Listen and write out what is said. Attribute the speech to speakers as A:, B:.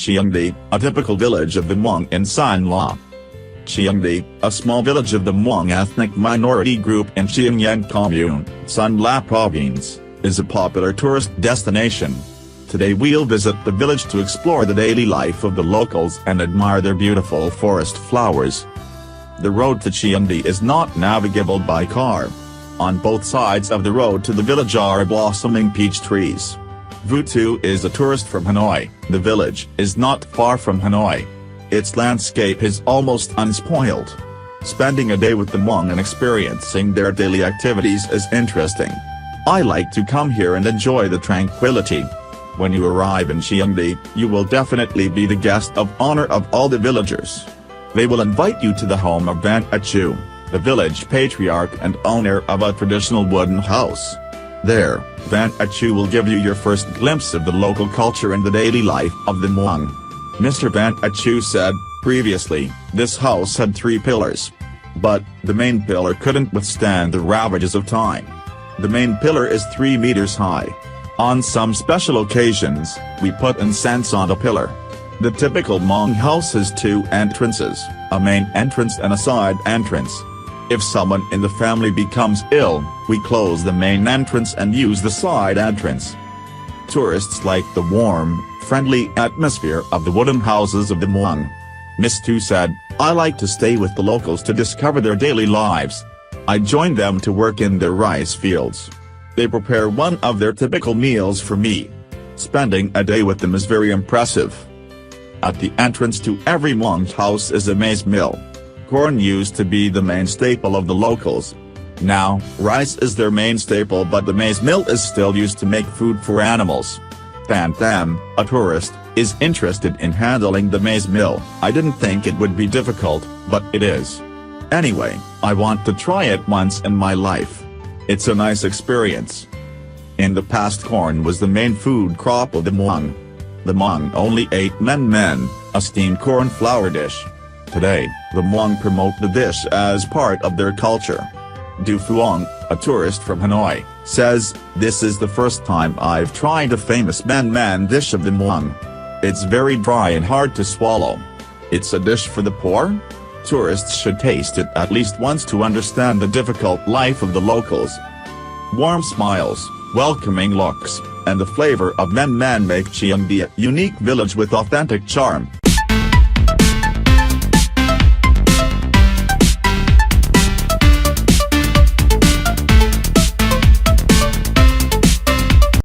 A: Chieng, a typical village of the Mong in San La. Chieng, a small village of the Mong ethnic minority group in Chieng Commune, San La Province, is a popular tourist destination. Today we'll visit the village to explore the daily life of the locals and admire their beautiful forest flowers. The road to Chieng is not navigable by car. On both sides of the road to the village are blossoming peach trees. Vu Tu is a tourist from Hanoi. The village is not far from Hanoi. Its landscape is almost unspoiled. Spending a day with the Mong and experiencing their daily activities is interesting. I like to come here and enjoy the tranquility. When you arrive in Chieng, you will definitely be the guest of honor of all the villagers. They will invite you to the home of Van Achu, the village patriarch and owner of a traditional wooden house. There, Van Achu will give you your first glimpse of the local culture and the daily life of the Mong. Mr. Van Achu said, previously, this house had 3 pillars. But, the main pillar couldn't withstand the ravages of time. The main pillar is 3 meters high. On some special occasions, we put incense on the pillar. The typical Mong house has 2 entrances, a main entrance and a side entrance. If someone in the family becomes ill, we close the main entrance and use the side entrance. Tourists like the warm, friendly atmosphere of the wooden houses of the Mong. Miss Tu said, I like to stay with the locals to discover their daily lives. I join them to work in their rice fields. They prepare one of their typical meals for me. Spending a day with them is very impressive. At the entrance to every Mong house is a maize mill. Corn used to be the main staple of the locals. Now, rice is their main staple, but the maize mill is still used to make food for animals. Tan Tham, a tourist, is interested in handling the maize mill. I didn't think it would be difficult, but it is. Anyway, I want to try it once in my life. It's a nice experience. In the past, corn was the main food crop of the Mong. The Mong only ate men, a steamed corn flour dish. Today, the Mong promote the dish as part of their culture. Du Phuong, a tourist from Hanoi, says, this is the first time I've tried a famous men dish of the Mong. It's very dry and hard to swallow. It's a dish for the poor? Tourists should taste it at least once to understand the difficult life of the locals. Warm smiles, welcoming looks, and the flavor of men make Chieng a unique village with authentic charm.